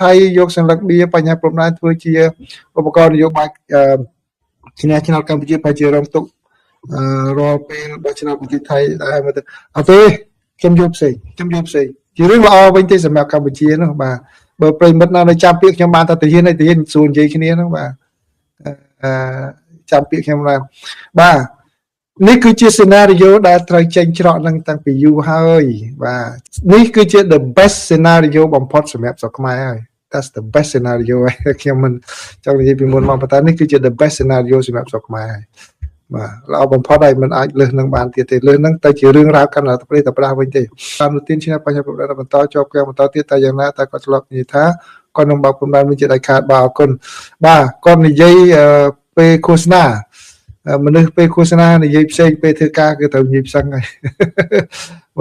ថៃយកសង្លឹកបៀបញ្ហាព្រំដែនធ្វើជាឧបករណ៍នយោបាយឈ្នះឆ្នោតកម្ពុជាបែរជារងទុករាល់ពេលបោះឆ្នោតប្រទេសថៃដែរមើលទៅអត់ទេខ្ញុំយកផ្សេងជារឿងល្អវិញទេសម្រាប់កម្ពុជានោះបាទបើប្រិមិត្តណានៅចាំពាក្យខ្ញុំបានថាទាហានសួរនិយាយគ្នានោះបាទចាំពាក្យខ្ញុំណាបាទនេះគឺជា scenario ដែលត្រូវចេញច្រកនឹងតាំងពីយូរហើយបាទនេះគឺជា the best scenario បំផុតសម្រាប់ស្រុកខ្មែរហើយ that's the best scenario ខ្ញុំមិនចង់និយាយពីមុនមកប៉ុន្តែនេះគឺជា the best scenario សម្រាប់ស្រុកខ្មែរហើយបាទល្អបំផុតហើយមិនអាចលើសនឹងបានទៀតទេលើសនឹងទៅជារឿងរ៉ាវកាន់តែប្រេះតែប្រាស់វិញទេតាមនូតិនឈ្នះបញ្ហាប្រព័ន្ធបន្តជាប់គាំងបន្តទៀតតែយ៉ាងណាតែគាត់ធ្លាប់និយាយថាគាត់នឹងបើកព្រំដែនវិញជាដាច់ខាតបាទអរគុណបាទគាត់និយាយពេលឃោសនាមនុស្សពេលឃោសនានិយាយផ្សេងពេលធ្វើការគឺត្រូវនិយាយផ្សឹងហើយ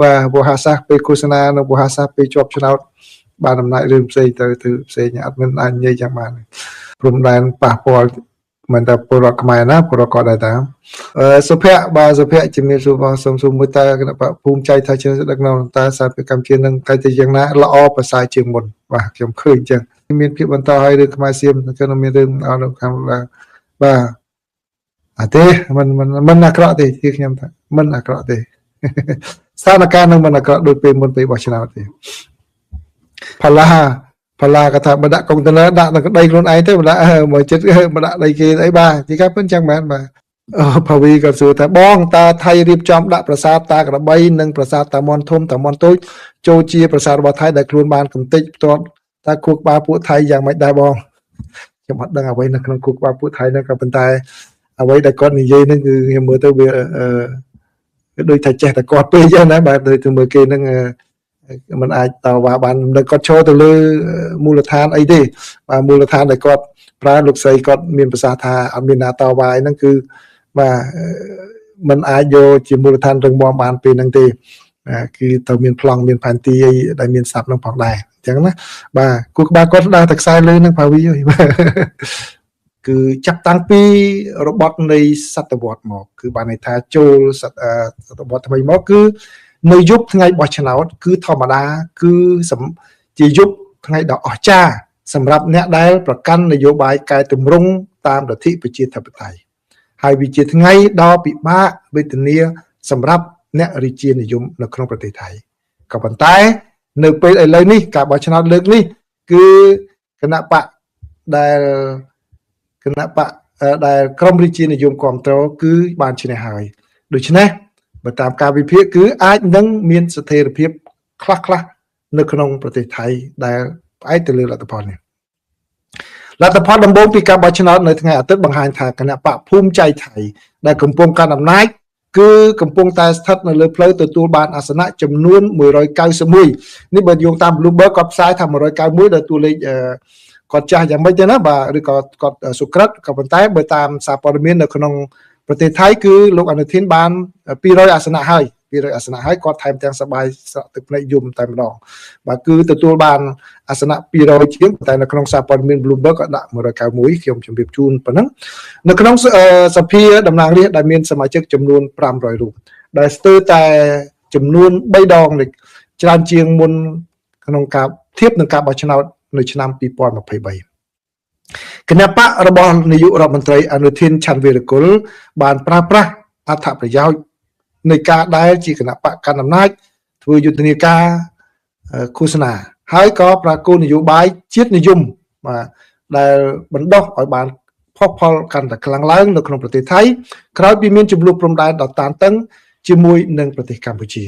បាទវោហាសាសពេលឃោសនានិងវោហាសាសពេលជាប់ឆ្នោតបានអំណាចរឿងផ្សេងទៅធ្វើផ្សេងអត់មិនអាចនិយាយយ៉ាងបានព្រំដែនប៉ះពាល់មិនតែពលរដ្ឋខ្មែរណាពលរដ្ឋក៏ដែរតាមសុភ័ក្របាទសុភ័ក្រជំរាបសួរបងសូមសួរមួយតើគណៈបកភូមិใจថាជឿដឹកនាំតើសារពីកម្ពុជានឹងតែទៅយ៉ាងណាល្អប្រសើរជាងមុនបាទខ្ញុំឃើញអញ្ចឹងមានភាពបន្តឲ្យរឿងខ្មែរសៀមគឺមានរឿងអត់ខាងបាទអត់ទេមិនអាក្រក់ទេជាខ្ញុំថាមិនអាក្រក់ទេស្ថានភាពនឹងមិនអាក្រក់ដូចពេលមុនពេលបោះឆ្នោតទេផលាក៏ថាបើដាក់កុងតឺន័រដាក់នៅដីខ្លួនឯងទៅបើដាក់មកចិត្តបើដាក់ដីគេអីបាទទីកាពិនចឹងមែនបាទភាវីក៏សួរថាបងតើថៃរៀបចំដាក់ប្រាសាទតាក្របីនិងប្រាសាទតាមន់ធំតាមន់តូចចូលជាប្រាសាទរបស់ថៃដែលខ្លួនបានកំទេចផ្ទាល់តើគូក្បាលពួកថៃយ៉ាងម៉េចដែរបងខ្ញុំអត់ដឹងអ្វីនៅក្នុងគូក្បាលពួកថៃនោះក៏ប៉ុន្តែអ្វីដែលគាត់និយាយហ្នឹងគឺខ្ញុំមើលទៅវាដូចថាចេះតែគាត់ពេកចឹងណាបាទទៅមើលគេហ្នឹងมันអាចតវ៉ាបាននៅគាត់ចូលទៅលើមូលដ្ឋានអីទេបាទមូលដ្ឋានដែលគាត់ប្រើលោកស្រីគាត់មានប្រសាសន៍ថាអត់មានណាតវ៉ាអីហ្នឹងគឺបាទมันអាចយកជាមូលដ្ឋានរឹងមាំបានពេលហ្នឹងទេគឺទៅមានប្លង់មានផែនទីអីដែលមានស័ព្ទហ្នឹងផងដែរអញ្ចឹងណាបាទគូក្បាលគាត់ដើរតែខ្សែលើនឹងភាវីហើយគឺចាប់តាំងពីរបត់នៃសតវត្សមកគឺបានន័យថាចូលសតវត្សថ្មីមកគឺនៅយប់ថ្ងៃបោះឆ្នោតគឺធម្មតាគឺជាយប់ថ្ងៃដ៏អស្ចារ្យសម្រាប់អ្នកដែលប្រកាន់នយោបាយកែតម្រង់តាមលទ្ធិប្រជាធិបតេយ្យហើយវាជាថ្ងៃដ៏ពិបាកវេទនាសម្រាប់អ្នករាជានិយមនៅក្នុងប្រទេសថៃក៏ប៉ុន្តែនៅពេលឥឡូវនេះការបោះឆ្នោតលើកនេះគឺគណៈបកដែលក្រមរាជានិយមគ្រប់គ្រងគឺបានឈ្នះហើយដូច្នេះបើតាមការវិភាគគឺអាចនឹងមានស្ថិរភាពខ្លះនៅក្នុងប្រទេសថៃដែលផ្អែកទៅលើលទ្ធផលនេះលទ្ធផលដំបូងពីការបោះឆ្នោតនៅថ្ងៃអាទិត្យបង្ហាញថាគណៈបកភូមិใจថៃដែលកំពុងកាន់អំណាចគឺកំពុងតែស្ថិតនៅលើផ្លូវទទួលបានអាសនៈចំនួន191នេះបើយោងតាម Bloomberg គាត់ផ្សាយថា191ដែលតួលេខគាត់ចាស់យ៉ាងម៉េចទៅណាបាទឬក៏គាត់សុក្រិតក៏ប៉ុន្តែបើតាមសារព័ត៌មាននៅក្នុងប្រទេសថៃគឺលោកអនុทินបាន200អាសនៈហើយគាត់ថែមទាំងសបាយស្រក់ទឹកភ្នែកយំតែម្ដងបាទគឺទទួលបានអាសនៈ200ជាងតែនៅក្នុងសារព័ត៌មាន Bloomberg ក៏ដាក់191ខ្ញុំជម្រាបជូនប៉ុណ្ណឹងនៅក្នុងសភាតំណាងរាស្ត្រដែលមានសមាជិកចំនួន500រូបដែលស្ទើរតែចំនួន3ដងច្រើនជាងមុនក្នុងការធៀបនឹងការបោះឆ្នោតនៅឆ្នាំ2023គណៈបករបស់នាយករដ្ឋមន្ត្រីអនុทินឆ័ន្ទវីរគុលបានប្រើប្រាស់អត្ថប្រយោជន៍នៃការដែលជាគណៈបកកណ្ដាលអំណាចធ្វើយុទ្ធនាការឃោសនាហើយក៏ប្រគល់នយោបាយជាតិនិយមបាទដែលបណ្ដោះឲ្យបានផុសផុលកាន់តែខ្លាំងឡើងនៅក្នុងប្រទេសថៃក្រោយពីមានចំនួនព្រំដែនដ៏តានតឹងជាមួយនឹងប្រទេសកម្ពុជា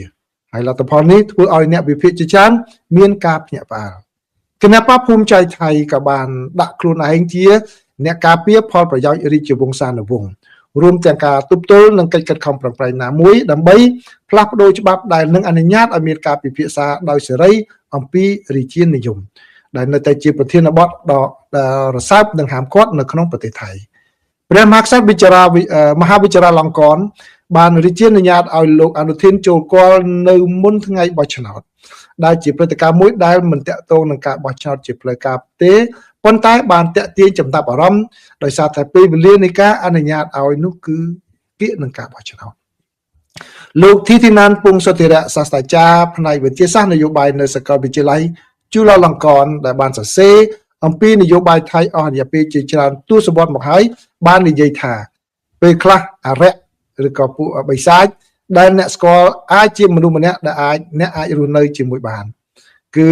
ហើយលទ្ធផលនេះធ្វើឲ្យអ្នកវិភាគជាច្រើនមានការភ្ញាក់ផ្អើលគណៈបកភូមិใจថៃក៏បានដាក់ខ្លួនឯងជាអ្នកការពារផលប្រយោជន៍រាជវង្សានុវង្សរួមទាំងការទប់ទល់នឹងកិច្ចខិតខំប្រឹងប្រែងណាមួយដើម្បីផ្លាស់ប្ដូរច្បាប់ដែលនឹងអនុញ្ញាតឲ្យមានការពិភាក្សាដោយសេរីអំពីរាជានិយមដែលនៅតែជាប្រធានបទដ៏រសើបនិងហាមឃាត់នៅក្នុងប្រទេសថៃព្រះមហាក្សត្រមហាវិជ្ជលង្កនបានរាជានុញ្ញាតឲ្យលោកអនុทินចូលគាល់នៅមុនថ្ងៃបោះឆ្នោតដែលជាព្រឹត្តិការណ៍មួយដែលមិនតាក់ទងនឹងការបោះឆ្នោតជាផ្លូវការទេប៉ុន្តែបានតាក់ទាញចំណាប់អារម្មណ៍ដោយសារតែពេលវេលានៃការអនុញ្ញាតឲ្យនោះគឺពាក្យនឹងការបោះឆ្នោតលោកធីធីណានពងសុធិរៈសាស្ត្រាចារ្យផ្នែកវិទ្យាសាស្ត្រនយោបាយនៅសាកលវិទ្យាល័យ ជួលឡង្កនដែលបានសរសេរអំពីនយោបាយថៃអស់រយៈពេលជាច្រើនទសវត្សរ៍មកហើយបាននិយាយថាពេលខ្លះអរិយឬក៏ពួកបិសាចដែលអ្នកស្គាល់អាចជាមនុស្សម្នាក់ដែលអ្នកអាចរស់នៅជាមួយបានគឺ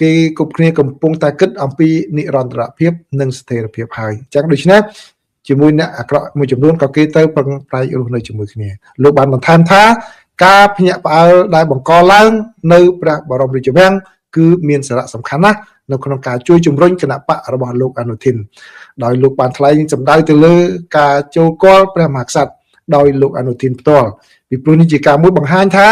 គេគ្រប់គ្នាកំពុងតែគិតអំពីនិរន្តរភាពនិងស្ថិរភាពហើយអញ្ចឹងដូច្នេះជាមួយអ្នកអាក្រក់មួយចំនួនក៏គេទៅប្រឹងប្រែងរស់នៅជាមួយគ្នាលោកបានបន្ថែមថាការភ្ញាក់ផ្អើលដែលបង្កឡើងនៅព្រះបរមរាជវាំងគឺមានសារៈសំខាន់ណាស់នៅក្នុងការជួយជំរុញគណៈបករបស់លោកអនុทิនដោយលោកបានថ្លែងសម្ដៅទៅលើការចូលគាល់ព្រះមហាក្សត្រដោយលោកអនុทิនផ្ទាល់ពីព្រោះនេះជាការមួយបង្ហាញថា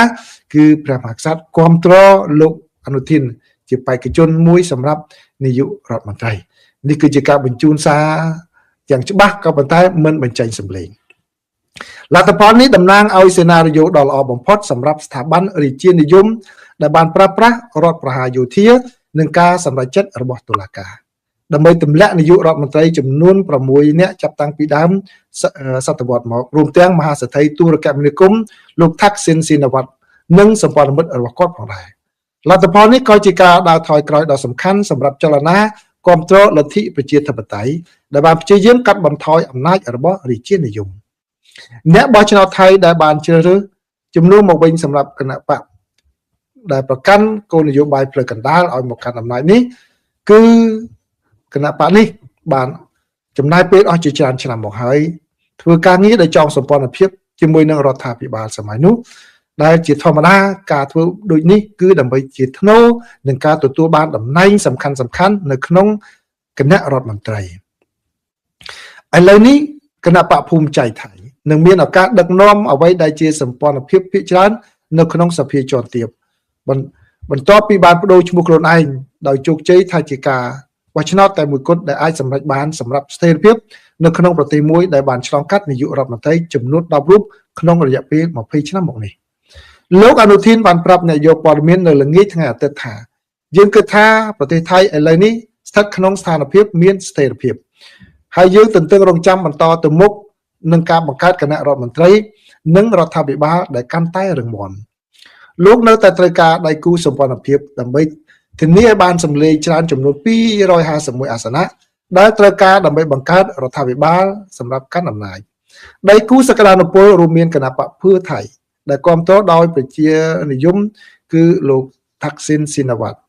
គឺព្រះមហាក្សត្រគាំទ្រលោកអនុทิនជាបេក្ខជនមួយសម្រាប់នាយករដ្ឋមន្ត្រីនេះគឺជាការបញ្ជូនសារយ៉ាងច្បាស់ក៏ប៉ុន្តែមិនបញ្ចេញសម្លេងលទ្ធផលនេះតំណាងឲ្យសេណារីយ៉ូដ៏ល្អបំផុតសម្រាប់ស្ថាប័នរាជានិយមដែលបានប្រើប្រាស់រដ្ឋប្រហារយោធានិងការសម្រេចចិត្តរបស់តុលាការដើម្បីទម្លាក់នាយករដ្ឋមន្ត្រីចំនួន6នាក់ចាប់តាំងពីដើមសតវត្សមករួមទាំងមហាសេដ្ឋីទូរគមនាគមន៍លោកថាក់ស៊ីនស៊ីណាវ៉ាត់និងសម្ព័ន្ធមិត្តរបស់គាត់ផងដែរលទ្ធផលនេះក៏ជាការដើរថយក្រោយដ៏សំខាន់សម្រាប់ចលនាគាំទ្រលទ្ធិប្រជាធិបតេយ្យដែលបានព្យាយាមកាត់បន្ថយអំណាចរបស់រាជានិយមអ្នកបោះឆ្នោតថៃដែលបានជ្រើសរើសជំនួសមកវិញសម្រាប់គណៈបកដែលប្រកាន់គោលនយោបាយផ្លូវកណ្ដាលឲ្យមកកាន់អំណាចនេះគឺគណៈបកនេះបានចំណាយពេលអស់ជាច្រើនឆ្នាំមកហើយធ្វើការងារដោយចងសម្ព័ន្ធភាពជាមួយនឹងរដ្ឋាភិបាលសម័យនោះដែលជាធម្មតាការធ្វើដូចនេះគឺដើម្បីជាថ្នូរនឹងការទទួលបានតំណែងសំខាន់នៅក្នុងគណៈរដ្ឋមន្ត្រីឥឡូវនេះគណៈបកភូមិใจថៃនឹងមានឱកាសដឹកនាំអ្វីដែលជាសម្ព័ន្ធភាពភាគច្រើននៅក្នុងសភាជាន់ទាបបន្ទាប់ពីបានបដូរឈ្មោះខ្លួនឯងដោយជោគជ័យថាជាការបោះឆ្នោតតែមួយគត់ដែលអាចសម្រេចបានសម្រាប់ស្ថិរភាពនៅក្នុងប្រទេសមួយដែលបានឆ្លងកាត់នាយករដ្ឋមន្ត្រីចំនួន10រូបក្នុងរយៈពេល20ឆ្នាំមកនេះលោកអនុทิនបានប្រាប់អ្នកយកព័ត៌មាននៅល្ងាចថ្ងៃអាទិត្យថាយើងគិតថាប្រទេសថៃឥឡូវនេះស្ថិតក្នុងស្ថានភាពមានស្ថិរភាពហើយយើងទន្ទឹងរង់ចាំបន្តទៅមុខនឹងការបង្កើតគណៈរដ្ឋមន្ត្រីនិងរដ្ឋាភិបាលដែលកាន់តែរឹងមាំលោកនៅតែត្រូវការដៃគូសម្ព័ន្ធភាពដើម្បីធានាឲ្យបានសម្លេងច្រើនចំនួន251អាសនៈដែលត្រូវការដើម្បីបង្កើតរដ្ឋាភិបាលសម្រាប់កាន់អំណាចដៃគូសក្តានុពលរួមមានគណៈបកភឿថៃដែលគាំទ្រដោយប្រជានិយមគឺលោកថាក់ស៊ីនស៊ីណាវ៉ាត់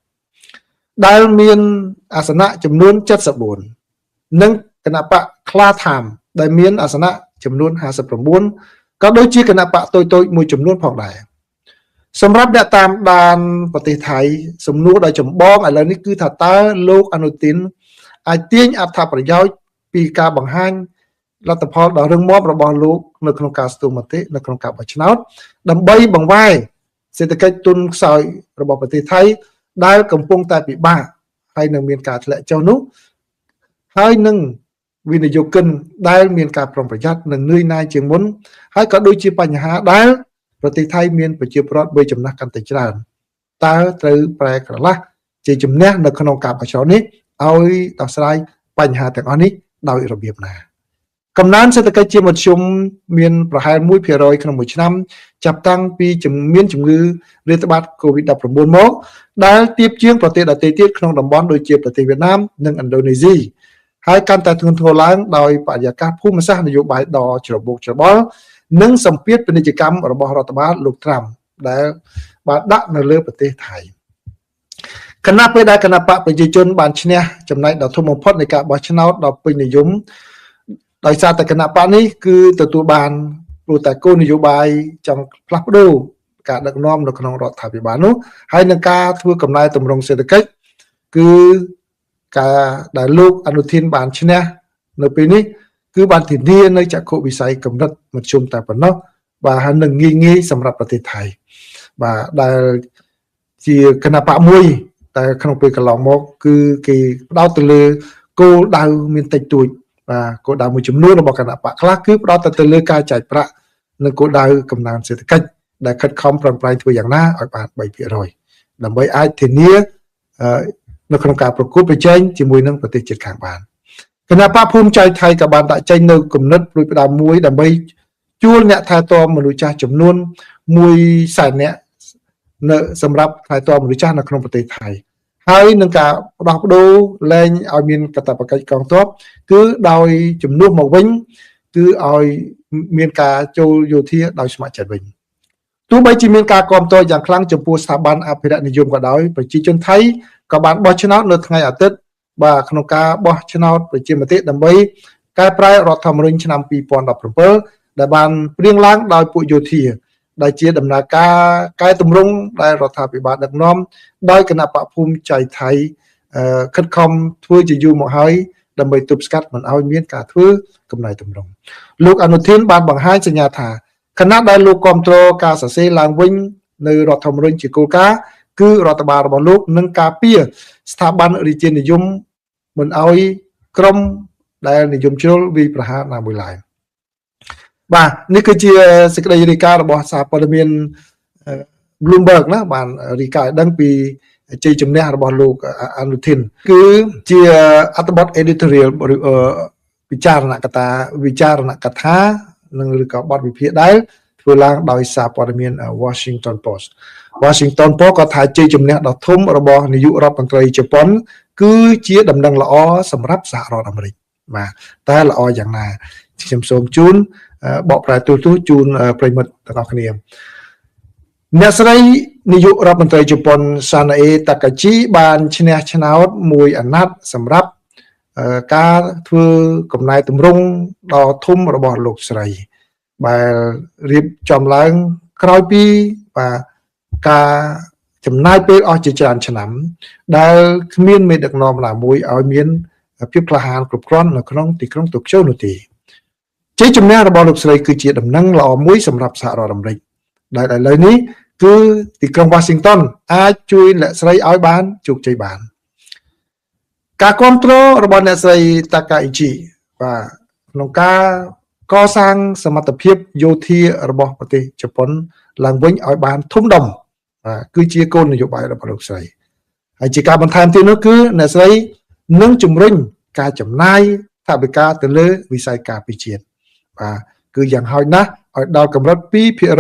ដែលមានអាសនៈចំនួន74និងគណៈបកខ្លាថាមដែលមានអាសនៈចំនួន59ក៏ដូចជាគណៈបកតូចៗមួយចំនួនផងដែរសម្រាប់អ្នកតាមដានប្រទេសថៃសំណួរដ៏ចម្បងឥឡូវនេះគឺថាតើលោកអនុทินអាចទាញអត្ថប្រយោជន៍ពីការបង្ហាញលទ្ធផលដ៏រឹងមាំរបស់លោកនៅក្នុងការស្ទង់មតិនៅក្នុងការបោះឆ្នោតដើម្បីបង្វែរសេដ្ឋកិច្ចទុនខ្សោយរបស់ប្រទេសថៃដែលកំពុងតែពិបាកហើយនឹងមានការធ្លាក់ចុះនោះហើយនឹងវិនិយោគិនដែលមានការប្រុងប្រយ័ត្ននិងនឿយណាយជាងមុនហើយក៏ដូចជាបញ្ហាដែលប្រទេសថៃមានប្រជាពលរដ្ឋវ័យចំណាស់កាន់តែច្រើនតើត្រូវប្រែក្រឡាស់ជាជំនះនៅក្នុងការបោះឆ្នោតនេះឲ្យដោះស្រាយបញ្ហាទាំងអស់នេះដោយរបៀបណាកំណើនសេដ្ឋកិច្ចជាមធ្យមមានប្រហែល 1% ក្នុងមួយឆ្នាំចាប់តាំងពីមានជំងឺរាតត្បាត COVID-19 មកដែលទាបជាងប្រទេសដទៃទៀតក្នុងតំបន់ដូចជាប្រទេសវៀតណាមនិងឥណ្ឌូនេស៊ីហើយកាន់តែធ្ងន់ធ្ងរឡើងដោយបរិយាកាសភូមិសាស្ត្រនយោបាយដ៏ច្របូកច្របល់និងសម្ពាធពាណិជ្ជកម្មរបស់រដ្ឋបាលលោកត្រាំដែលបានដាក់នៅលើប្រទេសថៃគណៈពេលដែលគណៈបកប្រជាជនបានឈ្នះចំណែកដ៏ធំបំផុតនៃការបោះឆ្នោតដ៏ពេញនិយមដោយសារតែគណៈបកនេះគឺទទួលបានព្រោះតែគោលនយោបាយចង់ផ្លាស់ប្ដូរការដឹកនាំនៅក្នុងរដ្ឋាភិបាលនោះហើយនឹងការធ្វើកំណែទម្រង់សេដ្ឋកិច្ចគឺការដែលលោកអនុทินបានឈ្នះនៅពេលនេះគឺបានធានានៅចក្ខុវិស័យកម្រិតមធ្យមតែប៉ុណ្ណោះបាទហើយនឹងងាយសម្រាប់ប្រទេសថៃបាទដែលជាគណៈបកមួយតែក្នុងពេលកន្លងមកគឺគេផ្ដោតទៅលើគោលដៅមានតិចតួចបាទគោលដៅមួយចំនួនរបស់គណៈបកខ្លះគឺផ្ដោតទៅលើការចែកប្រាក់និងគោលដៅកំណើនសេដ្ឋកិច្ចដែលខិតខំប្រឹងប្រែងធ្វើយ៉ាងណាឲ្យបាន 3% ដើម្បីអាចធានានៅក្នុងការប្រកួតប្រជែងជាមួយនឹងប្រទេសជិតខាងបានគណៈបកភូមិใจថៃក៏បានដាក់ចេញនៅគំនិតព្រួយផ្ដើមមួយដើម្បីជួលអ្នកថែទាំមនុស្សចាស់ចំនួន100,000នាក់ នៅសម្រាប់ថែទាំមនុស្សចាស់នៅក្នុងប្រទេសថៃហើយនឹងការផ្ដោះប្ដូរលែងឲ្យមានកាតព្វកិច្ចកងទ័ពគឺដោយជំនួសមកវិញគឺឲ្យមានការចូលយោធាដោយស្ម័គ្រចិត្តវិញទោះបីជាមានការគាំទ្រយ៉ាងខ្លាំងចំពោះស្ថាប័នអភិរក្សនិយមក៏ដោយប្រជាជនថៃក៏បានបោះឆ្នោតនៅថ្ងៃអាទិត្យបាទក្នុងការបោះឆ្នោតប្រជាមតិដើម្បីកែប្រែរដ្ឋធម្មនុញ្ញឆ្នាំ2017ដែលបានព្រៀងឡើងដោយពួកយោធាដែលជាដំណើរការកែតម្រង់ដែលរដ្ឋាភិបាលដឹកនាំដោយគណៈបកភូមិចៃថៃខិតខំធ្វើជាយូរមកហើយដើម្បីទប់ស្កាត់មិនឲ្យមានការធ្វើកំណែតម្រង់លោកអនុធានបានបង្ហាញសញ្ញាថាគណៈដែលលោកគ្រប់គ្រងការសរសេរឡើងវិញនៅរដ្ឋធម្មនុញ្ញជាគោលការណ៍គឺរដ្ឋបាលរបស់លោកនឹងការពារស្ថាប័នរាជានិយមមិនឲ្យក្រុមដែលនិយមជ្រុលវិប្រហារណាមួយឡើយបាទនេះគឺជាសេចក្តីរាយការណ៍របស់សារព័ត៌មាន Bloomberg ណាបានរាយការណ៍ដឹងពីជ័យជំនះរបស់លោកអនុធានគឺជាអត្ថបទ editorial វិចារណកថានិងឬក៏បទវិភាគដែលធ្វើឡើងដោយសារព័ត៌មាន Washington Post ក៏ថាជ័យជំនះដ៏ធំរបស់នាយករដ្ឋមន្ត្រីជប៉ុនគឺជាដំណឹងល្អសម្រាប់សហរដ្ឋអាមេរិកបាទតែល្អយ៉ាងណាខ្ញុំសូមជូនបកប្រែទូជូនប្រិមិត្តទាំងអស់គ្នាអ្នកស្រីនាយករដ្ឋមន្ត្រីជប៉ុនសាណាអេតាកាជីបានឈ្នះឆ្នោតមួយអាណត្តិសម្រាប់ការធ្វើកំណែទម្រង់ដ៏ធំរបស់លោកស្រីដែលរៀបចំឡើងក្រោយពីបាទការចំណាយពេលអស់ជាច្រើនឆ្នាំដែលគ្មានមេដឹកនាំណាមួយឲ្យមានភាពក្លាហានគ្រប់គ្រាន់នៅក្នុងទីក្រុងតូក្យូនោះទេជ័យជំនះរបស់លោកស្រីគឺជាដំណឹងល្អមួយសម្រាប់សហរដ្ឋអាមេរិកដែលឥឡូវនេះគឺទីក្រុង Washington អាចជួយអ្នកស្រីឲ្យបានជោគជ័យបានការគ្រប់គ្រងរបស់អ្នកស្រី Takaichi បាទក្នុងការកសាងសមត្ថភាពយោធារបស់ប្រទេសជប៉ុនឡើងវិញឲ្យបានធំដុំបាទគឺជាគោលនយោបាយរបស់លោកស្រីហើយជាការបន្ថែមទៀតនោះគឺអ្នកស្រីនឹងជំរុញការចំណាយថវិកាទៅលើវិស័យការពារជាតិបាទគឺយ៉ាងហោចណាស់ឲ្យដល់កម្រិត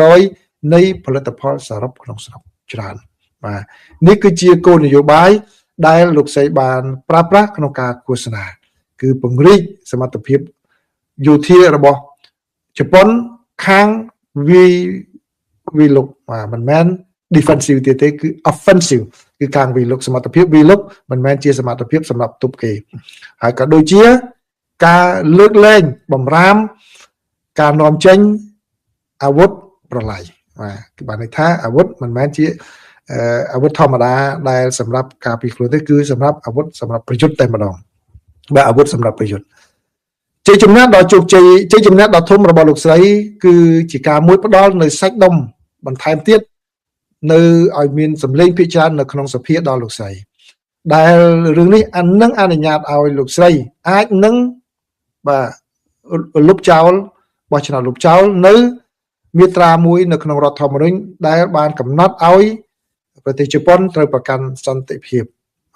2% នៃផលិតផលសរុបក្នុងស្រុកច្រើនបាទនេះគឺជាគោលនយោបាយដែលលោកស្រីបានប្រើប្រាស់ក្នុងការឃោសនាគឺពង្រីកសមត្ថភាពយោធារបស់ជប៉ុនខាងវិលុកមិនមែន defensive ទេគឺ offensive គឺខាងវិលុកសមត្ថភាពវិលុកមិនមែនជាសមត្ថភាពសម្រាប់ទប់គេហើយក៏ដូចជាការលើកលែងបំរាមការនាំចេញអាវុធប្រឡាយបាទគឺបានន័យថាអាវុធមិនមែនជាអាវុធធម្មតាដែលសម្រាប់ការពារខ្លួនទេគឺសម្រាប់អាវុធសម្រាប់ប្រយុទ្ធតែម្ដងបាទអាវុធសម្រាប់ប្រយុទ្ធជ័យជំនះដ៏ជោគជ័យជ័យជំនះដ៏ធំរបស់លោកស្រីគឺជាការមួយផ្ដល់នៅសាច់ដុំបន្ថែមទៀតនៅឲ្យមានសម្លេងភាគច្រើននៅក្នុងសភាដល់លោកស្រីដែលរឿងនេះនឹងអនុញ្ញាតឲ្យលោកស្រីអាចនឹងបាទលុបចោលបោះឆ្នោតលុបចោលនៅមាត្រាមួយនៅក្នុងរដ្ឋធម្មនុញ្ញដែលបានកំណត់ឲ្យប្រទេសជប៉ុនត្រូវប្រកាន់សន្តិភាព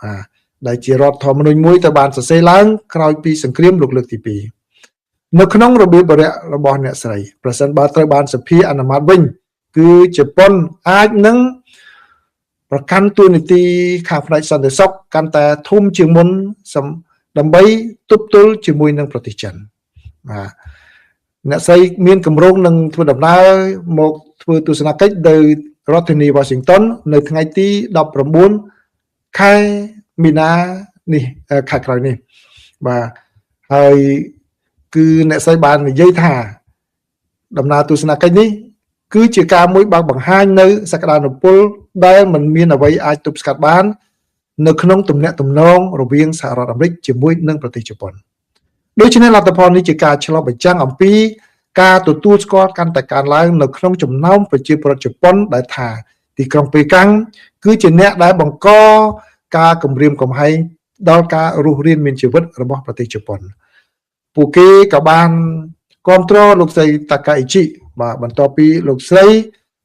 បាទដែលជារដ្ឋធម្មនុញ្ញមួយទៅបានសរសេរឡើងក្រោយពីសង្គ្រាមលោកលើកទី2នៅក្នុងរបៀបបរិយារបស់អ្នកស្រីប្រសិនបើត្រូវបានសភាអនុម័តវិញគឺជប៉ុនអាចនឹងប្រកាន់តួនាទីខាងផ្នែកសន្តិសុខកាន់តែធំជាងមុនដើម្បីទប់ទល់ជាមួយនឹងប្រទេសចិនបាទអ្នកស្រីមានគម្រោងនឹងធ្វើដំណើរមកធ្វើទស្សនកិច្ចទៅរដ្ឋធានី Washington នៅថ្ងៃទី19ខែមីនានេះខែក្រោយនេះបាទហើយគឺអ្នកស្រីបាននិយាយថាដំណើរទស្សនកិច្ចនេះគឺជាការមួយបើកបង្ហាញនៅសក្តានុពលដែលមិនមានអ្វីអាចទប់ស្កាត់បាននៅក្នុងទំនាក់ទំនងរវាងសហរដ្ឋអាមេរិកជាមួយនឹងប្រទេសជប៉ុនដូច្នេះលទ្ធផលនេះជាការឆ្លុះបញ្ចាំងអំពីការទទួលស្គាល់កាន់តែកើនឡើងនៅក្នុងចំណោមប្រជាពលរដ្ឋជប៉ុនដែលថាទីក្រុងប៉េកាំងគឺជាអ្នកដែលបង្កការគំរាមកំហែងដល់ការរស់រានមានជីវិតរបស់ប្រទេសជប៉ុនពួកគេក៏បានគ្រប់គ្រងលោកស្រី Takaichi បាទបន្ទាប់ពីលោកស្រី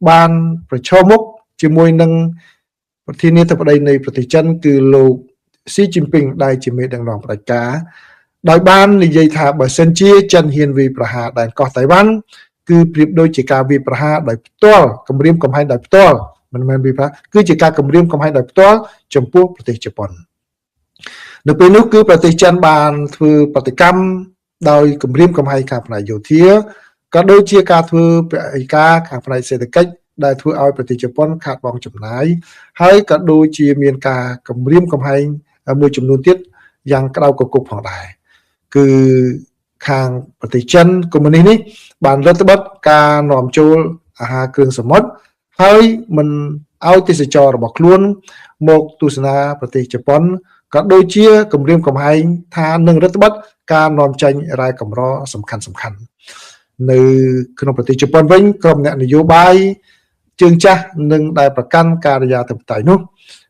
បានប្រឈមមុខជាមួយនឹងប្រធានាធិបតីនៃប្រទេសចិនគឺលោកស៊ីជីនពីងដែលជាមេដឹកនាំផ្ដាច់ការដោយបាននិយាយថាបើសិនជាចិនហ៊ានវាយប្រហារដែនកោះតៃវ៉ាន់គឺប្រៀបដូចជាការវាយប្រហារដោយផ្ទាល់គម្រាមកំហែងដោយផ្ទាល់ មិនមែនវាប្រាគឺជាការគម្រាមកំហែងដោយផ្ទាល់ចំពោះប្រទេសជប៉ុននៅពេលនោះគឺប្រទេសចិនបានធ្វើប្រតិកម្មដោយគម្រាមកំហែងខាងផ្នែកយោធាក៏ដូចជាការធ្វើពហិការខាងផ្នែកសេដ្ឋកិច្ចដែលធ្វើឲ្យប្រទេសជប៉ុនខាតបង់ចំណាយហើយក៏ដូចជាមានការគម្រាមកំហែងមួយចំនួនទៀតយ៉ាងក្តៅគគុកផងដែរគឺខាងប្រទេសចិនកុម្មុយនីសនេះបានរដ្ឋបတ်ការនាំចូលអាហារគ្រឿងសមុទ្រហើយមិនឲ្យទេសចររបស់ខ្លួនមកទស្សនាប្រទេសជប៉ុនក៏ដូចជាគម្រាមកំហែងថានឹងរដ្ឋបတ်ការនាំចេញរ៉ែកម្រសំខាន់នៅក្នុងប្រទេសជប៉ុនវិញក្រុមអ្នកនយោបាយជើងចាស់នឹងដែលប្រកាន់ការិយាធិបតេយ្យនោះ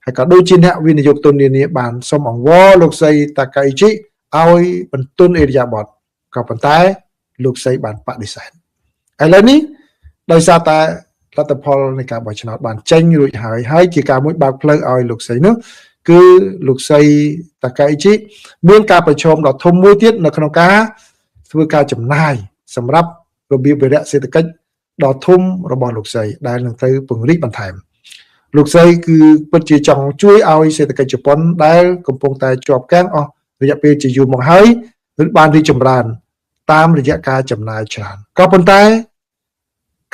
ហើយក៏ដូចជាអ្នកវិនិយោគទុននានាបានសូមអង្វរលោកស្រីតាកាអ៊ីជីឲ្យបន្ទន់អេរយាប័តក៏ប៉ុន្តែលោកស្រីបានបដិសេធឥឡូវនេះដោយសារតែលទ្ធផលនៃការបោះឆ្នោតបានចេញរួចហើយជាការមួយបើកផ្លូវឲ្យលោកស្រីនោះគឺលោកស្រីតាកាអ៊ីជីមានការប្រឈមដ៏ធំមួយទៀតនៅក្នុងការធ្វើការចំណាយសម្រាប់របៀបវិរៈសេដ្ឋកិច្ចដ៏ធំរបស់លោកស្រីដែលនឹងត្រូវពង្រីកបន្ថែមលោកស្រីគឺពិតជាចង់ជួយឲ្យសេដ្ឋកិច្ចជប៉ុនដែលកំពុងតែជាប់គាំងអស់រយៈពេលជាយូរមកហើយបានរីកចម្រើនតាមរយៈការចំណាយច្រើនក៏ប៉ុន្តែ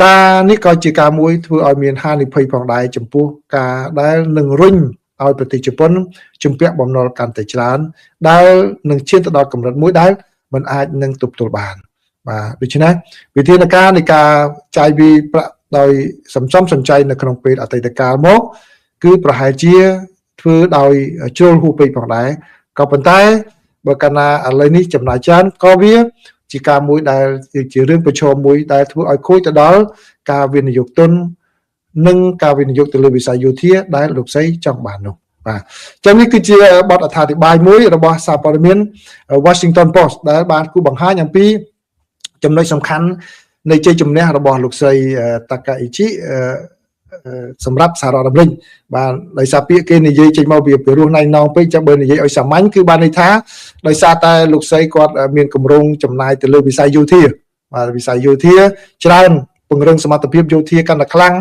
ការនេះក៏ជាការមួយធ្វើឲ្យមានហានិភ័យផងដែរចំពោះការដែលនឹងរុញឲ្យប្រទេសជប៉ុនជំពាក់បំណុលកាន់តែច្រើនដែលនឹងឈានទៅដល់កម្រិតមួយដែលมันអាចនឹងទប់ទល់បានបាទដូច្នេះវិធានការនៃការចាយវាយប្រាក់ដោយសំចៃនៅក្នុងពេលអតីតកាលមកគឺប្រហែលជាធ្វើដោយជ្រុលហួសពេកផងដែរក៏ប៉ុន្តែបើកាលណាឥឡូវនេះចំណាយច្រើនក៏វាជាការមួយដែលជារឿងប្រឈមមួយដែលធ្វើឲ្យខូចទៅដល់ការវិនិយោគទុននិងការវិនិយោគទៅលើវិស័យយោធាដែលលោកស្រីចង់បាននោះបាទចឹងនេះគឺជាបទអត្ថាធិប្បាយមួយរបស់សារព័ត៌មាន Washington Post ដែលបានគូបង្ហាញអំពីចំណុចសំខាន់នៃជ័យជំនះរបស់លោកស្រីតាកាអ៊ីជីសម្រាប់សហរដ្ឋអាមេរិកបាទដោយសារពាក្យគេនិយាយចេញមកវាពីរស់ណៃណងពេកចាំបើនិយាយឲ្យសាមញ្ញគឺបានន័យថាដោយសារតែលោកស្រីគាត់មានគម្រោងចំណាយទៅលើវិស័យយោធាបាទវិស័យយោធាច្រើនពង្រឹងសមត្ថភាពយោធាកាន់តែខ្លាំង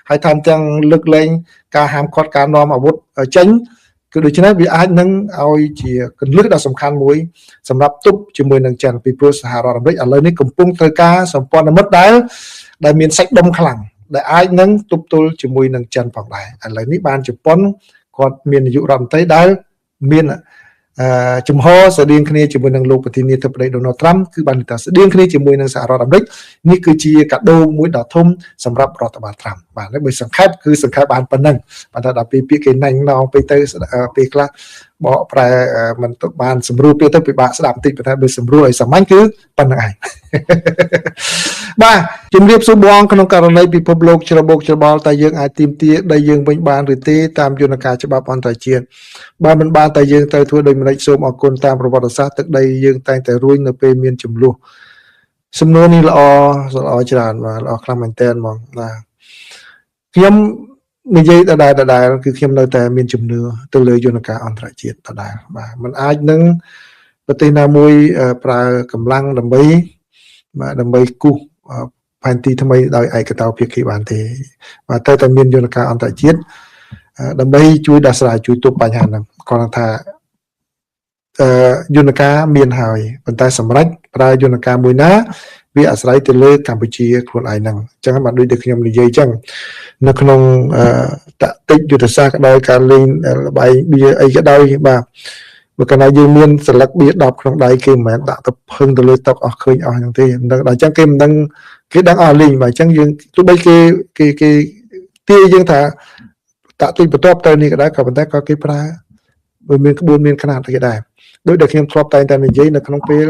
ហើយថែមទាំងលើកលែងការហាមឃាត់ការនាំអាវុធចេញគឺដូច្នេះវាអាចនឹងឲ្យជាកន្លឹះដ៏សំខាន់មួយសម្រាប់ទប់ជាមួយនឹងចិនពីព្រោះសហរដ្ឋអាមេរិកឥឡូវនេះកំពុងត្រូវការសម្ព័ន្ធមិត្តដែលមានសាច់ដុំខ្លាំងដែលអាចនឹងទប់ទល់ជាមួយនឹងចិនផងដែរឥឡូវនេះបានជប៉ុនគាត់មាននាយករដ្ឋមន្ត្រីដែលមានចំហស្តីងគ្នាជាមួយនឹងលោកប្រធានាធិបតី Donald Trump គឺបានថាស្តីងគ្នាជាមួយនឹងសហរដ្ឋអាមេរិកនេះគឺជាកាដូមួយដ៏ធំសម្រាប់រដ្ឋបាល Trump បាទបើសង្ខេបគឺសង្ខេបបានប៉ុណ្ណឹងបាទថាដល់ពេលពាក្យគេណែងណងទៅពេលខ្លះបកប្រែមិនបានសម្រួលពាក្យទៅពិបាកស្ដាប់បន្តិចប៉ុន្តែបើសម្រួលឲ្យសាមញ្ញគឺប៉ុណ្្នឹងឯងបាទជំរាបសួរបងក្នុងករណីពិភពលោកច្របូកច្របល់តែយើងអាចទាមទារដីយើងវិញបានឬទេតាមយន្តការច្បាប់អន្តរជាតិបើមិនបានតែយើងត្រូវធ្វើដោយម្ដេចសូមអរគុណតាមប្រវត្តិសាស្ត្រទឹកដីយើងតែងតែរួញនៅពេលមានចំនួនសំណួរនេះល្អច្រើនបាទល្អខ្លាំងមែនតើហ្មងបាទខ្ញុំនិយាយដដែលគឺខ្ញុំនៅតែមានជំនឿទៅលើយន្តការអន្តរជាតិដដែលបាទมันអាចនឹងប្រទេសណាមួយប្រើកម្លាំងដើម្បីគូសផែនទីថ្មីដោយឯកតោភាគីបានទេបាទតែមានយន្តការអន្តរជាតិដើម្បីជួយដោះស្រាយជួយទប់បញ្ហាហ្នឹងគាត់ថាយន្តការមានហើយប៉ុន្តែសម្រាប់ប្រើយន្តការមួយណាវាអាស្រ័យទៅលើកម្ពុជាខ្លួនឯងហ្នឹងអញ្ចឹងបាទដូចតែខ្ញុំនិយាយអញ្ចឹងនៅក្នុងតតិយុទ្ធសាស្ត្រក៏ដោយការលេងល្បែងបៀអីក៏ដោយបាទបើកាលណាយើងមានស្លឹកបៀ10ក្នុងដៃគេមិនមែនដាក់ទៅផឹងទៅលើតុអស់ឃើញអស់ហ្នឹងទេដល់អញ្ចឹងគេមិនដឹងគេដឹងអស់លេងបាទអញ្ចឹងយើងទោះបីគេទាយយើងថាតាក់ទុយបន្ទាប់ទៅនេះក៏ដោយក៏ប៉ុន្តែក៏គេប្រើបើមានក្បួនមានຂະຫນាតគេដែរដោយដែលខ្ញុំធ្លាប់តែងតែនិយាយនៅក្នុងពេល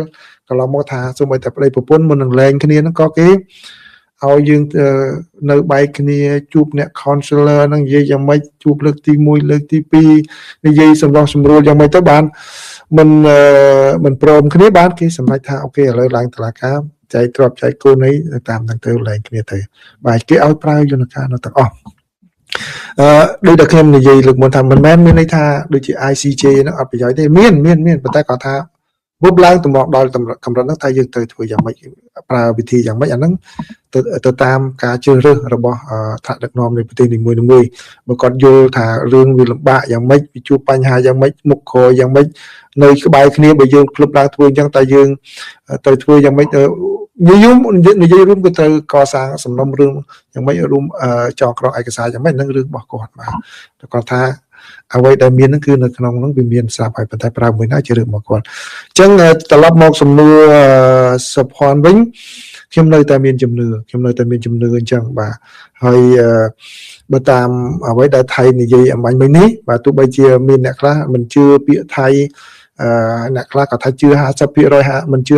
កន្លងមកថាសូម្បីតែប្តីប្រពន្ធមុននឹងលែងគ្នាហ្នឹងក៏គេឲ្យយើងនៅបែកគ្នាជួបអ្នក counselor ហ្នឹងនិយាយយ៉ាងម៉េចជួបលើកទី1លើកទី2និយាយសម្រាប់សម្រួលយ៉ាងម៉េចទៅបានមិនព្រមគ្នាបានគេសម្រេចថាអូខេឥឡូវឡើងតុលាការចែកទ្រព្យចែកគូនអីតាមហ្នឹងទៅលែងគ្នាទៅបាទគេឲ្យប្រើយន្តការនោះទាំងអស់ដូចតែខ្ញុំនិយាយលើកមុនថាមិនមែនមានន័យថាដូចជា ICJ ហ្នឹងអត់ប្រយោជន៍ទេមានប៉ុន្តែគាត់ថា មុបឡើងទៅមកដល់កម្រិតហ្នឹងថាយើងត្រូវធ្វើយ៉ាងម៉េចប្រើវិធីយ៉ាងម៉េចអាហ្នឹងទៅតាមការជ្រើសរើសរបស់ថ្នាក់ដឹកនាំនៃប្រទេសនីមួយៗបើគាត់យល់ថារឿងវាលំបាកយ៉ាងម៉េចវាជួបបញ្ហាយ៉ាងម៉េចមុខក្រោយយ៉ាងម៉េចនៅក្បែរគ្នាបើយើងភ្លុបឡើងធ្វើអញ្ចឹងតែយើងត្រូវធ្វើយ៉ាងម៉េចនិយាយរួមក៏ត្រូវកសាងសំណុំរឿងយ៉ាងម៉េចរួមចងក្រងឯកសារយ៉ាងម៉េចហ្នឹងរឿងរបស់គាត់បាទគាត់ថាអ្វីដែលមានហ្នឹងគឺនៅក្នុងហ្នឹងវាមានស្រាប់ហើយប៉ុន្តែប្រើមួយណាជារឿងរបស់គាត់អញ្ចឹងត្រឡប់មកសំណួរសុភ័ណ្ឌវិញខ្ញុំនៅតែមានជំនឿអញ្ចឹងបាទហើយបើតាមអ្វីដែលថៃនិយាយអំបញ្ញមិញនេះបាទទោះបីជាមានអ្នកខ្លះមិនជឿពាក្យថៃអ្នកខ្លះក៏ថាជឿ 50% មិនជឿ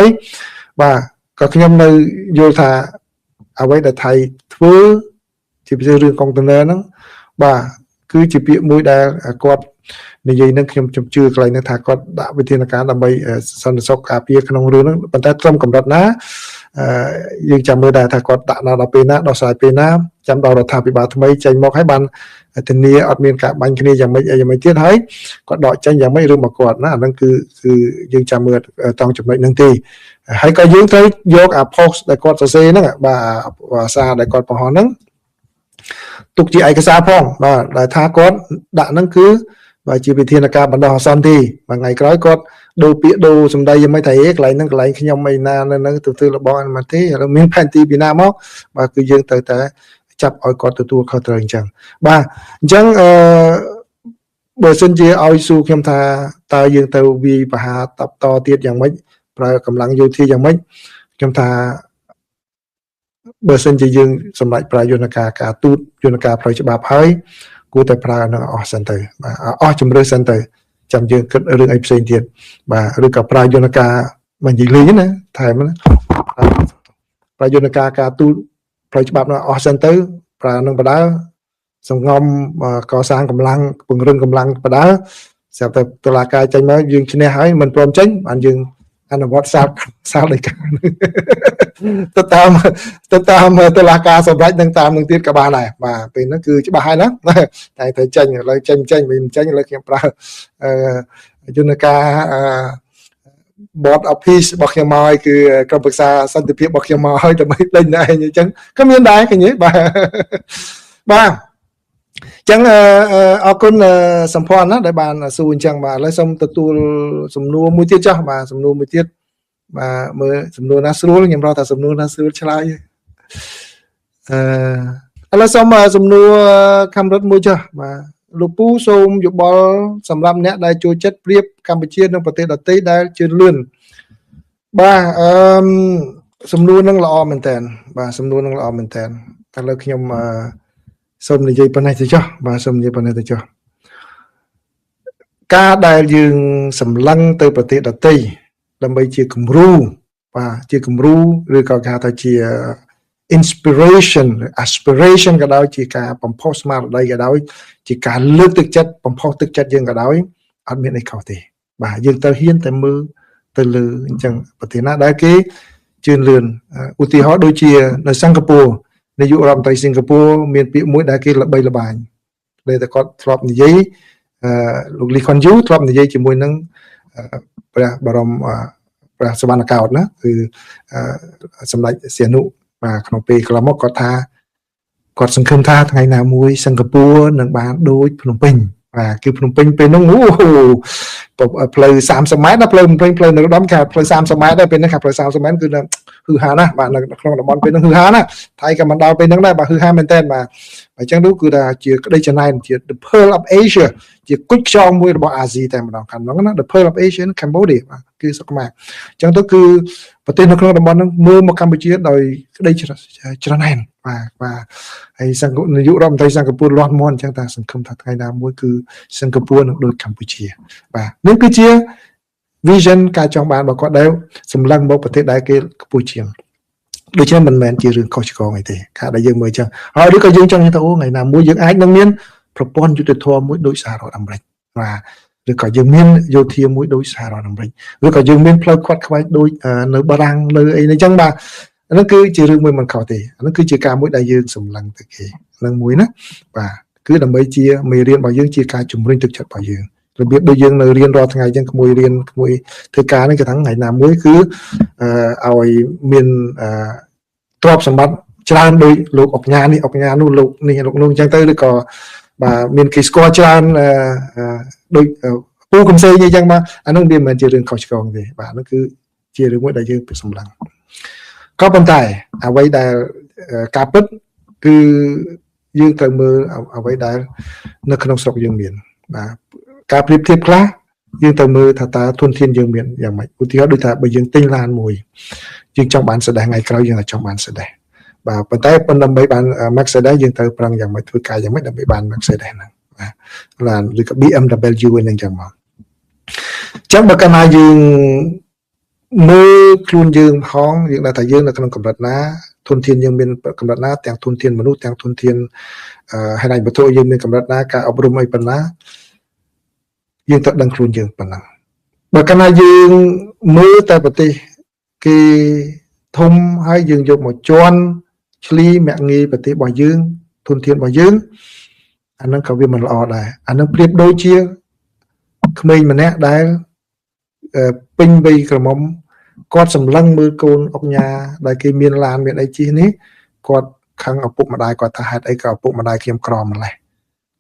50% បាទក៏ខ្ញុំនៅយល់ថាអ្វីដែលថៃធ្វើជាពិសេសរឿងកុងតឺន័រហ្នឹងបាទគឺជាពាក្យមួយដែលគាត់និយាយនឹងខ្ញុំជឿកន្លែងនេះថាគាត់ដាក់វិធានការដើម្បីសន្តិសុខការពារក្នុងរឿងហ្នឹងប៉ុន្តែត្រឹមកម្រិតណាយើងចាំមើលដែរថាគាត់ដាក់ដល់ពេលណាដោះស្រាយពេលណាចាំដល់រដ្ឋាភិបាលថ្មីចេញមកហើយបានធានាអត់មានការបាញ់គ្នាយ៉ាងម៉េចទៀតហើយគាត់ដកចេញយ៉ាងម៉េចរឿងមកគាត់ណាអាហ្នឹងគឺយើងចាំមើលតង់ចំណុចហ្នឹងទេហើយក៏យើងត្រូវយកអា post ដែលគាត់សរសេរហ្នឹងបាទភាសាដែលគាត់បង្ហោះហ្នឹងទុកជាឯកសារផងបាទដែលថាគាត់ដាក់ហ្នឹងគឺបាទជាវិធានការបណ្ដោះអាសន្នទេមួយថ្ងៃក្រោយគាត់ដូរពាក្យដូរសម្ដីយ៉ាងម៉េចថាកន្លែងហ្នឹងកន្លែងខ្ញុំឯណានៅទៅធ្វើរបស់អាមកទេឥឡូវមានផែនទីពីណាមកបាទគឺយើងត្រូវតែចាប់ឲ្យគាត់ទទួលខុសត្រូវអញ្ចឹងបាទអញ្ចឹងបើសិនជាឲ្យសួរខ្ញុំថាតើយើងទៅវាយប្រហារតបតទៀតយ៉ាងម៉េចប្រើកម្លាំងយោធាយ៉ាងម៉េចខ្ញុំថាបើសិនជាយើងសម្រេចប្រើយន្តការការទូតយន្តការផ្លូវច្បាប់ហើយគួរតែប្រើនឹងអស់សិនទៅបាទអស់ជំរឿសិនទៅចាំយើងគិតរឿងអីផ្សេងទៀតបាទឬក៏ប្រើយន្តការមិននិយាយលេងណាថែមណាប្រើយន្តការការទូតផ្លូវច្បាប់នោះអស់សិនទៅប្រើនឹងបដាសង្ងំកសាងកម្លាំងពង្រឹងកម្លាំងបដាស្រាប់តែតុលាការចេញមកយើងឈ្នះហើយមិនព្រមចេញបានយើងអនុវត្តសាលដីកាទៅតាមតុលាការសម្រេចនឹងតាមនឹងទៀតក៏បានដែរបាទពេលហ្នឹងគឺច្បាស់ហើយណាតែត្រូវចេញឥឡូវចេញមិនចេញឥឡូវខ្ញុំប្រើយន្តការboard of peace របស់ខ្ញុំមកគឺក្រុមប្រឹក្សាសន្តិភាពរបស់ខ្ញុំមកហើយដើម្បីដេញតែឯងអញ្ចឹងក៏មានដែរឃើញទេបាទអញ្ចឹងអរគុណសំភ័ណ្ឌណាដែលបានសួរអញ្ចឹងបាទឥឡូវសូមទទួលសំណួរមួយទៀតចុះបាទសំណួរមួយទៀតបាទមើលសំណួរណាស្រួលខ្ញុំរកថាសំណួរណាស្រួលឆ្លើយឥឡូវសូមសំណួរខំរត់មួយចុះបាទលោកពូសូមយោបល់សម្រាប់អ្នកដែលចូលចិត្តប្រៀបកម្ពុជានិងប្រទេសដទៃដែលជឿនលឿនបាទសំណួរនឹងល្អមែនតើបាទសំណួរនឹងល្អមែនតើឥឡូវខ្ញុំសូមនិយាយប៉ុណ្ណេះទៅចុះបាទសូមនិយាយប៉ុណ្ណេះទៅចុះការដែលយើងសម្លឹងទៅប្រទេសដទៃដើម្បីជាគំរូបាទជាគំរូឬក៏គេហៅថាជា inspiration aspiration ក៏ដោយជាការបំផុសស្មារតីក៏ដោយជាការលើកទឹកចិត្តបំផុសទឹកចិត្តយើងក៏ដោយអត់មានអីខុសទេបាទយើងត្រូវហ៊ានតែមើលទៅលើអញ្ចឹងប្រទេសណាដែលគេជឿនលឿនឧទាហរណ៍ដូចជានៅសិង្ហបុរីនាយករដ្ឋមន្ត្រីសិង្ហបុរីមានពាក្យមួយដែលគេល្បីល្បាញដែលតែគាត់ធ្លាប់និយាយលោកលីខុនយូធ្លាប់និយាយជាមួយនឹងព្រះបរមព្រះសវណ្ណកោដ្ឋណាគឺសម្ដេចសីហនុបាទក្នុងពេលកន្លងមកគាត់ថាគាត់សង្ឃឹមថាថ្ងៃណាមួយសិង្ហបុរីនឹងបានដូចភ្នំពេញបាទគឺភ្នំពេញពេលនោះផ្លូវ30ម៉ែត្រណាផ្លូវភ្នំពេញផ្លូវនរោត្តមគេផ្លូវ30ម៉ែត្រដែរពេលហ្នឹងគេផ្លូវ30ម៉ែត្រគឺហឺហាណាបាទនៅក្នុងតំបន់ពេលហ្នឹងហឺហាណាថៃក៏មិនដល់ពេលហ្នឹងដែរបាទហឺហាមែនតើបាទអញ្ចឹងនោះគឺថាជាក្តីច្នៃជា the pearl of Asia ជាគុជខ្យងមួយរបស់អាស៊ីតែម្ដងខាងហ្នឹងណា the pearl of Asia Cambodia បាទគឺសុខមាអញ្ចឹងទៅគឺប្រទេសនៅក្នុងតំបន់ហ្នឹងមើលមកកម្ពុជាដោយក្តីច្រណែនបាទហើយនាយករដ្ឋមន្ត្រីសិង្ហបុរីលាស់មាត់អញ្ចឹងថាសង្ឃឹមថាថ្ងៃណាមួយគឺសិង្ហបុរីនឹងដូចកម្ពុជាបាទនេះគឺជា vision ការចង់បានរបស់គាត់ដែលសម្លឹងមកប្រទេសដែលគេខ្ពស់ជាងដូច្នេះមិនមែនជារឿងខុសឆ្គងអីទេការដែលយើងមើលអញ្ចឹងហើយឬក៏យើងចង់និយាយថាអូថ្ងៃណាមួយយើងអាចនឹងមានប្រព័ន្ធយុទ្ធធម៌មួយដូចសហរដ្ឋអាមេរិកបាទឬក៏យើងមានយោធាមួយដូចសហរដ្ឋអាមេរិកឬក៏យើងមានផ្លូវខ្វាត់ខ្វែងដូចនៅបារាំងនៅអីអញ្ចឹងបាទអានោះគឺជារឿងមួយមិនខុសទេអានោះគឺជាការមួយដែលយើងសម្លឹងទៅគេនឹងមួយណាបាទគឺដើម្បីជាមេរៀនរបស់យើងជាការជំរុញទឹកចិត្តរបស់យើង របៀបដូចយើងនៅរៀនរាល់ថ្ងៃចឹងក្មួយរៀនក្មួយធ្វើការនេះគេថាថ្ងៃណាមួយគឺឲ្យមានទ្រព្យសម្បត្តិច្រើនដោយលោកអុកញ៉ានេះអុកញ៉ានោះលោកនេះលោកនោះអញ្ចឹងទៅឬក៏បាទមានគេស្គាល់ច្រើនដូចពូកំសែងអីចឹងមកអានោះវាមិនមែនជារឿងខុសឆ្គងទេបាទនោះគឺជារឿងមួយដែលយើងសម្លឹងក៏ប៉ុន្តែអ្វីដែលការពិតគឺយើងត្រូវមើលអ្វីដែលនៅក្នុងស្រុកយើងមានបាទការប្រៀបធៀបខ្លះយើងត្រូវមើលថាតើធនធានយើងមានយ៉ាងម៉េចឧទាហរណ៍ដូចថាបើយើងទិញឡានមួយយើងចង់បានសេដេសថ្ងៃក្រោយយើងអាចចង់បានសេដេសបាទប៉ុន្តែដើម្បីបាន Mercedes យើងត្រូវប្រឹងយ៉ាងម៉េចធ្វើការយ៉ាងម៉េចដើម្បីបាន Mercedes ហ្នឹងបាទឡានឬក៏ BMW ហ្នឹងចឹងមកចឹងបើកាលណាយើងមើលខ្លួនយើងផងយើងដឹងថាយើងនៅក្នុងកម្រិតណាធនធានយើងមានកម្រិតណាទាំងធនធានមនុស្សទាំងធនធានហេតុវត្ថុយើងមានកម្រិតណាការអប់រំអីប៉ុណ្ណាយើងត្រូវដឹងខ្លួនយើងប៉ុណ្ណឹងបើកាលណាយើងមើលតែប្រទេសគេធំហើយយើងយកមកជន់ឆ្លីមាក់ងាយប្រទេសរបស់យើងធនធានរបស់យើងអានឹងក៏វាមិនល្អដែរអានឹងប្រៀបដូចជាក្មេងម្នាក់ដែលពេញវ័យក្រមុំគាត់សម្លឹងមើលកូនអុកញ៉ាដែលគេមានឡានមានអីជិះនេះគាត់ខឹងឪពុកម្ដាយគាត់ថាហេតុអីក៏ឪពុកម្ដាយខ្ញុំក្រម្លេះ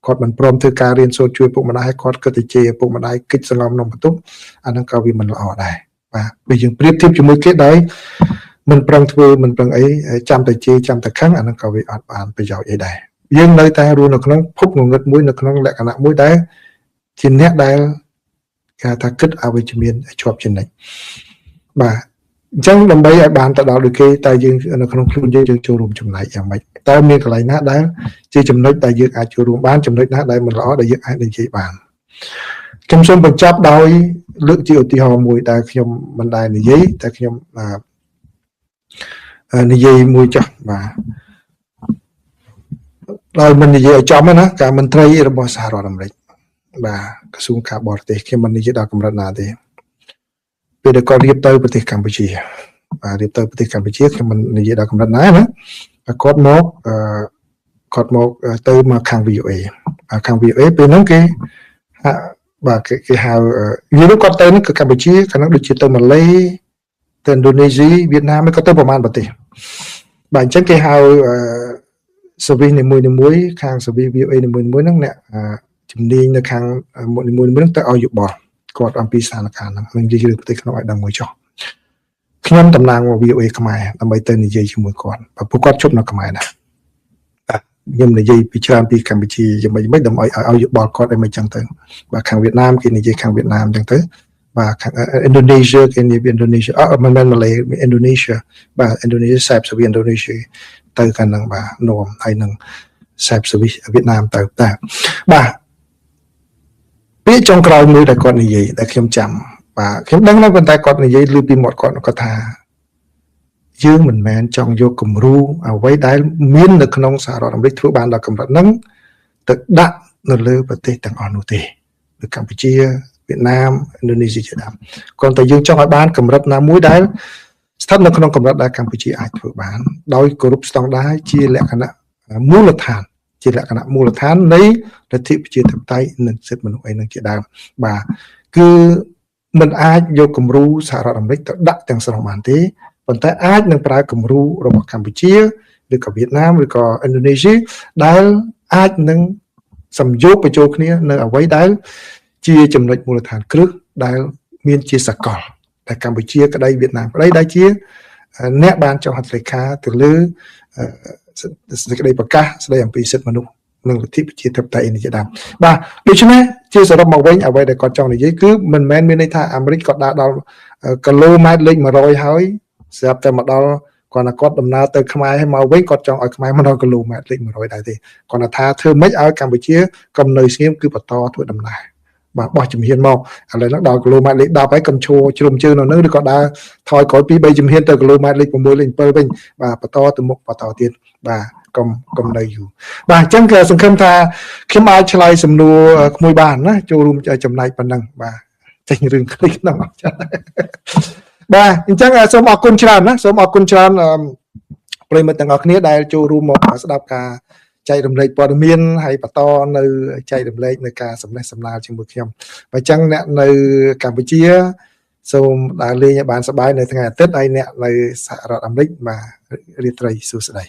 គាត់មិនព្រមធ្វើការរៀនសូត្រជួយឪពុកម្ដាយគាត់គិតតែជេរឪពុកម្ដាយគិតសង្ងំក្នុងបន្ទប់អានឹងក៏វាមិនល្អដែរបាទបើយើងប្រៀបធៀបជាមួយគេដោយមិនប្រឹងធ្វើមិនប្រឹងអីចាំតែជេរចាំតែខឹងអានឹងក៏វាអត់បានប្រយោជន៍អីដែរយើងនៅតែរស់នៅក្នុងភពងងឹតមួយនៅក្នុងលក្ខណៈមួយដែលជាអ្នកដែលគេថាគិតអវិជ្ជមានជាប់ចំណិចបាទអញ្ចឹងដើម្បីឲ្យបានទៅដល់ដូចគេតែយើងនៅក្នុងខ្លួនយើងចូលរួមចំណែកយ៉ាងម៉េចតើមានកន្លែងណាដែលជាចំណុចដែលយើងអាចចូលរួមបានចំណុចណាដែលមិនល្អដែលយើងអាចនិយាយបានខ្ញុំសូមបញ្ចប់ដោយលើកជាឧទាហរណ៍មួយដែលខ្ញុំមិនដែលនិយាយតែខ្ញុំនិយាយមួយចុះបាទដោយមិននិយាយឲ្យចំណាការមន្ត្រីរបស់សហរដ្ឋអាមេរិកបាទក្រសួងការបរទេសខ្ញុំមិននិយាយដល់កម្រិតណាទេពេលដែលគាត់រៀបទៅប្រទេសកម្ពុជាបាទរៀបទៅប្រទេសកម្ពុជាខ្ញុំមិននិយាយដល់កម្រិតណាគាត់មកទៅមកខាង VOA ខាង VOA ពេលហ្នឹងគេបាទគេហៅនិយាយគាត់ទៅហ្នឹងគឺកម្ពុជាខាងហ្នឹងដូចជាទៅម៉ាឡេទៅឥណ្ឌូនេស៊ីវៀតណាមក៏ទៅប្រហែលប្រទេសបាទអញ្ចឹងគេហៅservice នីមួយៗខាង service VOA នីមួយៗហ្នឹងអ្នកជំនាញនៅខាងនីមួយៗហ្នឹងទៅឲ្យយោបល់គាត់អំពីស្ថានភាពហ្នឹងនឹងនិយាយរឿងប្រទេសក្នុងឲ្យដឹងមួយចុះខ្ញុំតំណាងមក VOA ខ្មែរដើម្បីទៅនិយាយជាមួយគាត់ព្រោះគាត់ជប់នៅខ្មែរដែរខ្ញុំនិយាយពីច្រើនពីកម្ពុជាយ៉ាងម៉េចដើម្បីឲ្យយោបល់គាត់ឲ្យមិនចឹងទៅបាទខាងវៀតណាមគេនិយាយខាងវៀតណាមចឹងទៅបាទខាងឥណ្ឌូនេស៊ីគេនិយាយឥណ្ឌូនេស៊ីមិនមែនម៉ាឡេឥណ្ឌូនេស៊ីបាទឥណ្ឌូនេស៊ីសាបសវីឥណ្ឌូនេស៊ីទៅខាងហ្នឹងបាទនោមហើយនឹងសាបសវីវៀតណាមទៅតែបាទពាក្យចុងក្រោយមួយដែលគាត់និយាយដែលខ្ញុំចាំបាទខ្ញុំដឹងណាស់ប៉ុន្តែគាត់និយាយលឺពីមាត់គាត់ថាយើងមិនមែនចង់យកគំរូអ្វីដែលមាននៅក្នុងសហរដ្ឋអាមេរិកធ្វើបានដល់កម្រិតហ្នឹងទៅដាក់នៅលើប្រទេសទាំងអស់នោះទេនៅកម្ពុជាវៀតណាមឥណ្ឌូនេស៊ីជាដើមគ្រាន់តែយើងចង់ឲ្យបានកម្រិតណាមួយដែលស្ថិតនៅក្នុងកម្រិតដែលកម្ពុជាអាចធ្វើបានដោយគោរពស្តង់ដារជាលក្ខណៈមូលដ្ឋានជាលក្ខណៈមូលដ្ឋាននៃលទ្ធិប្រជាធិបតេយ្យនិងសិទ្ធិមនុស្សអីនឹងជាដើមបាទគឺមិនអាចយកគំរូសហរដ្ឋអាមេរិកទៅដាក់ទាំងស្រុងបានទេប៉ុន្តែអាចនឹងប្រើគំរូរបស់កម្ពុជាឬក៏វៀតណាមឬក៏ឥណ្ឌូនេស៊ីដែលអាចនឹងសំយោគបញ្ចូលគ្នានៅអ្វីដែលជាចំណុចមូលដ្ឋានគ្រឹះដែលមានជាសកលតែកម្ពុជាក្តីវៀតណាមក្តីដែលជាអ្នកបានចុះហត្ថលេខាទៅលើសេចក្តីប្រកាសស្តីអំពីសិទ្ធិមនុស្សនិងលទ្ធិប្រជាធិបតេយ្យនេះជាដើមបាទដូច្នេះជាសរុបមកវិញអ្វីដែលគាត់ចង់និយាយគឺមិនមែនមានន័យថាអាមេរិកគាត់ដើរដល់គីឡូម៉ែត្រលេខ100ហើយស្រាប់តែមកដល់គាត់ដំណើរទៅខ្មែរហើយមកវិញគាត់ចង់ឲ្យខ្មែរមកដល់គីឡូម៉ែត្រលេខ100ដែរទេគាត់ថាធ្វើម៉េចឲ្យកម្ពុជាកុំនៅស្ងៀមគឺបន្តធ្វើដំណើរបាទបោះជំហានមកឥឡូវហ្នឹងដល់គីឡូម៉ែត្រលេខ10ហើយកុំឈរជ្រុំជើងនៅនឹងឬក៏ដើរថយក្រោយ2 3ជំហានទៅគីឡូម៉ែត្រលេខ6លេខ7វិញបាទបន្តទៅមុខបន្តទៀតបាទកុំនៅយូរបាទអញ្ចឹងក៏សង្ឃឹមថាខ្ញុំអាចឆ្លើយសំណួរក្មួយបានណាចូលរួមចំណែកប៉ុណ្ណឹងបាទចេញរឿងខ្លីក្នុងអញ្ចឹងបាទអញ្ចឹងសូមអរគុណច្រើនណាសូមអរគុណច្រើនប្រិយមិត្តទាំងអស់គ្នាដែលចូលរួមមកស្ដាប់ការ ចែករំលែកព័ត៌មានហើយបន្តនៅចែករំលែកនៅការសំណេះសំណាលជាមួយខ្ញុំបើអញ្ចឹងអ្នកនៅកម្ពុជាសូមដើរលេងឲ្យបានសប្បាយនៅថ្ងៃអាទិត្យហើយអ្នកនៅសហរដ្ឋអាមេរិកបាទរាត្រីសួស្តី